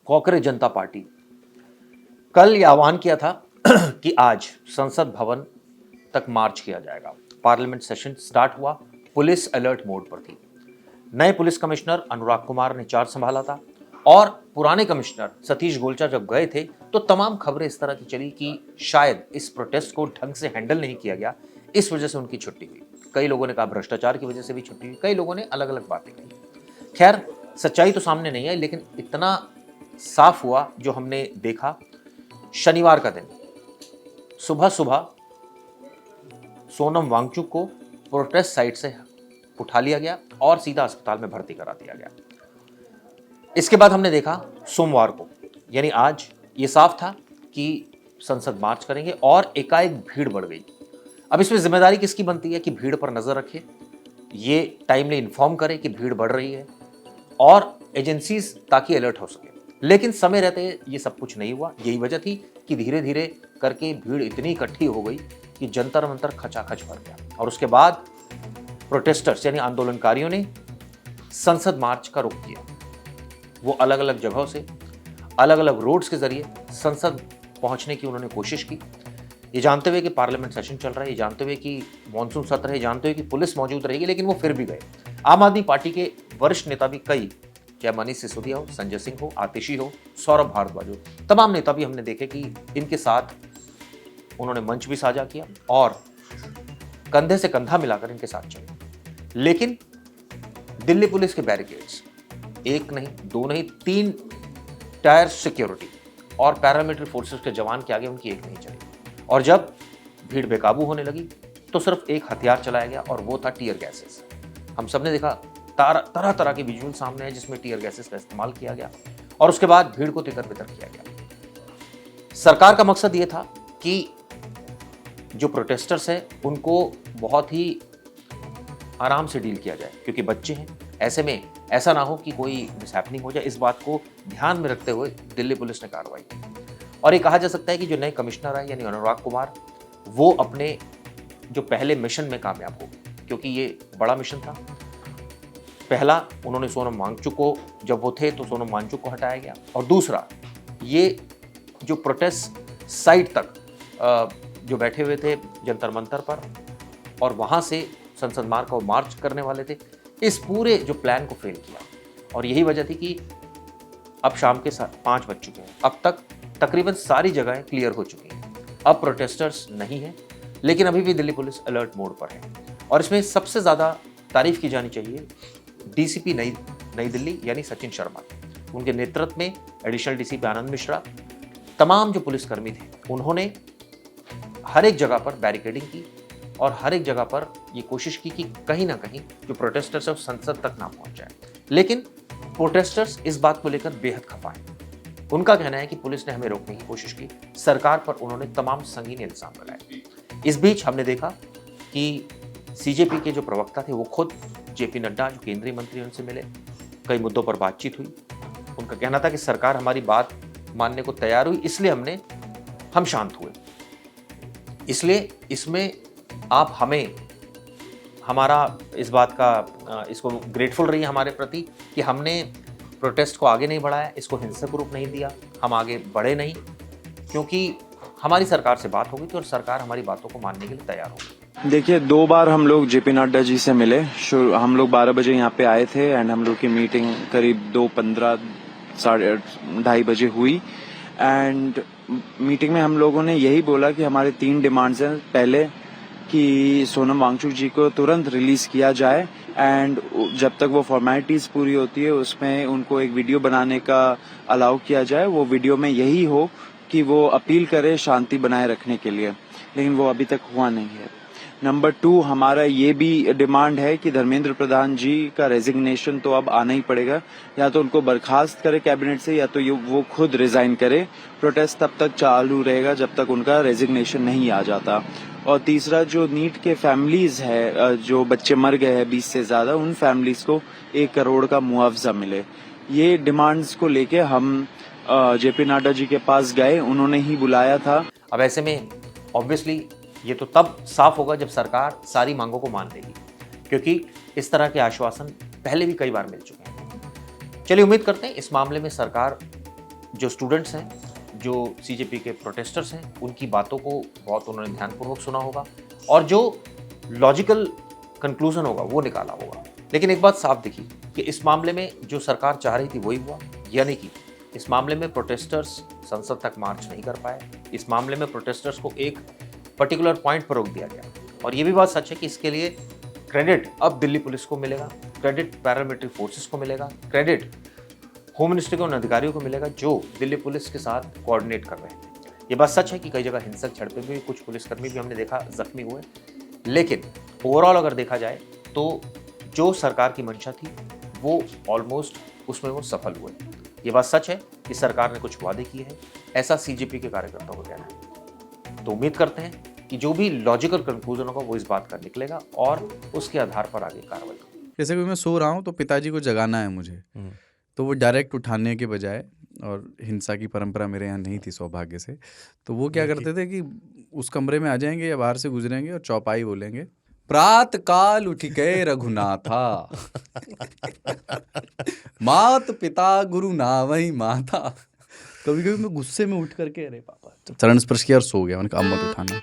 कांग्रेस जनता party कल ये आह्वान किया था कि आज संसद भवन तक मार्च किया जाएगा। पार्लियामेंट सेशन स्टार्ट हुआ, पुलिस अलर्ट मोड पर थी। नए पुलिस कमिश्नर अनुराग कुमार ने चार्ज संभाला था और पुराने कमिश्नर सतीश गोलचा जब गए थे तो तमाम खबरें इस तरह की चली कि शायद इस प्रोटेस्ट को ढंग से हैंडल नहीं किया गया, इस वजह से उनकी छुट्टी हुई। कई लोगों ने कहा भ्रष्टाचार की वजह से भी छुट्टी हुई, कई लोगों ने अलग अलग बातें कही। खैर, सच्चाई तो सामने नहीं आई, लेकिन इतना साफ हुआ जो हमने देखा। शनिवार का दिन सुबह सुबह सोनम वांगचुक को प्रोटेस्ट साइट से उठा लिया गया और सीधा अस्पताल में भर्ती करा दिया गया। इसके बाद हमने देखा सोमवार को, यानी आज, ये साफ था कि संसद मार्च करेंगे और एकाएक भीड़ बढ़ गई। अब इसमें जिम्मेदारी किसकी बनती है कि भीड़ पर नजर रखे, ये टाइमली इन्फॉर्म करे कि भीड़ बढ़ रही है और एजेंसीज ताकि अलर्ट हो सके। लेकिन समय रहते ये सब कुछ नहीं हुआ। यही वजह थी कि धीरे धीरे करके भीड़ इतनी इकट्ठी हो गई कि जंतर मंतर खचाखच भर गया और उसके बाद प्रोटेस्टर्स यानी आंदोलनकारियों ने संसद मार्च का रुख किया। वो अलग अलग जगहों से, अलग अलग रोड्स के जरिए संसद पहुंचने की उन्होंने कोशिश की, ये जानते हुए कि पार्लियामेंट सेशन चल रहा है, ये जानते हुए कि मॉनसून सत्र है, जानते हुए कि पुलिस मौजूद रहेगी, लेकिन वो फिर भी गए। आम आदमी पार्टी के वरिष्ठ नेता भी कई, चाहे मनीष सिसोदिया हो, संजय सिंह हो, आतिशी हो, सौरभ भारद्वाज हो, तमाम नेता भी हमने देखे कि इनके साथ उन्होंने मंच भी साझा किया और कंधे से कंधा मिलाकर इनके साथ चले। लेकिन दिल्ली पुलिस के बैरिकेड्स, एक नहीं, दो नहीं, 3 टायर सिक्योरिटी और पैरामिलिट्री फोर्सेस के जवान के आगे उनकी एक नहीं चली। और जब भीड़ बेकाबू होने लगी तो सिर्फ एक हथियार चलाया गया और वो था टीयर गैसेस। हम सबने देखा तरह तरह के विजुअल सामने है जिसमें टीयर गैसेस का इस्तेमाल किया गया और उसके बाद भीड़ को तितर बितर किया गया। सरकार का मकसद ये था कि जो प्रोटेस्टर्स हैं उनको बहुत ही आराम से डील किया जाए, क्योंकि बच्चे हैं। ऐसे में ऐसा ना हो कि कोई मिसहैपनिंग हो जाए, इस बात को ध्यान में रखते हुए दिल्ली पुलिस ने कार्रवाई की। और ये कहा जा सकता है कि जो नए कमिश्नर आए यानी अनुराग कुमार, वो अपने जो पहले मिशन में कामयाब हो गए, क्योंकि ये बड़ा मिशन था। पहला, उन्होंने सोनम वांगचुक को, जब वो थे तो सोनम वांगचुक को हटाया गया, और दूसरा, ये जो प्रोटेस्ट साइट तक जो बैठे हुए थे जंतर मंतर पर और वहाँ से संसद मार्ग को मार्च करने वाले थे, इस पूरे जो प्लान को फेल किया। और यही वजह थी कि अब शाम के 5 बज चुके हैं, अब तक तकरीबन सारी जगहें क्लियर हो चुकी हैं। अब प्रोटेस्टर्स नहीं हैं, लेकिन अभी भी दिल्ली पुलिस अलर्ट मोड पर है। और इसमें सबसे ज़्यादा तारीफ की जानी चाहिए डीसीपी नई दिल्ली यानी सचिन शर्मा, उनके नेतृत्व में एडिशनल डीसीपी आनंद मिश्रा, तमाम जो पुलिसकर्मी थे, उन्होंने हर एक जगह पर बैरिकेडिंग की और हर एक जगह पर ये कोशिश की कि कहीं ना कहीं जो प्रोटेस्टर्स है वो संसद तक ना पहुंच जाए। लेकिन प्रोटेस्टर्स इस बात को लेकर बेहद खफा हैं। उनका कहना है कि पुलिस ने हमें रोकने की कोशिश की, सरकार पर उन्होंने तमाम संगीन इल्जाम लगाए। इस बीच हमने देखा कि सीजेपी के जो प्रवक्ता थे वो खुद जेपी नड्डा, जो केंद्रीय मंत्री, उनसे मिले, कई मुद्दों पर बातचीत हुई। उनका कहना था कि सरकार हमारी बात मानने को तैयार हुई, इसलिए हम शांत हुए। इसलिए इसमें आप हमें हमारा इस बात का इसको ग्रेटफुल रहिए हमारे प्रति कि हमने प्रोटेस्ट को आगे नहीं बढ़ाया, इसको हिंसक रूप नहीं दिया, हम आगे बढ़े नहीं, क्योंकि हमारी सरकार से बात हो गई थी और सरकार हमारी बातों को मानने के लिए तैयार हो गई। देखिए, 2 बार हम लोग जेपी नड्डा जी से मिले। हम लोग 12 बजे यहाँ पे आए थे एंड हम लोग की मीटिंग करीब 2:15 2:30 बजे हुई। एंड मीटिंग में हम लोगों ने यही बोला कि हमारे 3 डिमांड्स हैं। पहले कि सोनम वांगचुक जी को तुरंत रिलीज किया जाए एंड जब तक वो फॉर्मेलिटीज पूरी होती है उसमें उनको एक वीडियो बनाने का अलाउ किया जाए। वो वीडियो में यही हो कि वो अपील करे शांति बनाए रखने के लिए, लेकिन वो अभी तक हुआ नहीं है। नंबर 2, हमारा ये भी डिमांड है कि धर्मेंद्र प्रधान जी का रेजिग्नेशन तो अब आना ही पड़ेगा। या तो उनको बर्खास्त करे कैबिनेट से या तो वो खुद रिजाइन करे। प्रोटेस्ट तब तक चालू रहेगा जब तक उनका रेजिग्नेशन नहीं आ जाता। और तीसरा, जो नीट के फैमिलीज है, जो बच्चे मर गए हैं 20 से ज्यादा, उन फैमिलीज को 1 करोड़ का मुआवजा मिले। ये डिमांड्स को लेके हम जेपी नड्डा जी के पास गए, उन्होंने ही बुलाया था। अब ऐसे में ऑब्वियसली ये तो तब साफ होगा जब सरकार सारी मांगों को मान लेगी, क्योंकि इस तरह के आश्वासन पहले भी कई बार मिल चुके हैं। चलिए, उम्मीद करते हैं इस मामले में सरकार जो स्टूडेंट्स हैं, जो सीजेपी के प्रोटेस्टर्स हैं, उनकी बातों को बहुत उन्होंने ध्यानपूर्वक सुना होगा और जो लॉजिकल कंक्लूजन होगा वो निकाला होगा। लेकिन एक बात साफ दिखी कि इस मामले में जो सरकार चाह रही थी वही हुआ, यानी कि इस मामले में प्रोटेस्टर्स संसद तक मार्च नहीं कर पाए। इस मामले में प्रोटेस्टर्स को एक पर्टिकुलर पॉइंट पर रोक दिया गया और ये भी बात सच है कि इसके लिए क्रेडिट अब दिल्ली पुलिस को मिलेगा, क्रेडिट पैरामिलिट्री फोर्सेस को मिलेगा, क्रेडिट होम मिनिस्ट्री के उन अधिकारियों को मिलेगा जो दिल्ली पुलिस के साथ कोऑर्डिनेट कर रहे हैं। ये बात सच है कि कई जगह हिंसक झड़पें भी, कुछ पुलिसकर्मी भी हमने देखा जख्मी हुए, लेकिन ओवरऑल अगर देखा जाए तो जो सरकार की मंशा थी वो ऑलमोस्ट उसमें वो सफल हुए। ये बात सच है कि सरकार ने कुछ वादे किए हैं, ऐसा सीजेपी के कार्यकर्ताओं का कहना है। तो उम्मीद करते हैं कि जो भी लॉजिकल कंक्लूजन होगा वो इस बात का निकलेगा और उसके आधार पर आगे कार्रवाई होगी। जैसे कि मैं सो रहा हूँ तो पिताजी को जगाना है मुझे, तो वो डायरेक्ट उठाने के बजाय, और हिंसा की परंपरा मेरे यहाँ नहीं थी सौभाग्य से, तो वो क्या करते थे कि उस कमरे में आ जाएंगे या बाहर से गुजरेंगे और चौपाई बोलेंगे, प्रात काल उठ के रघुनाथा मात पिता गुरु नावई माता। कभी कभी मैं गुस्से में उठ करके अरे पापा चरण स्पर्श किया और सो गया, मैंने कहा अब मत उठाना।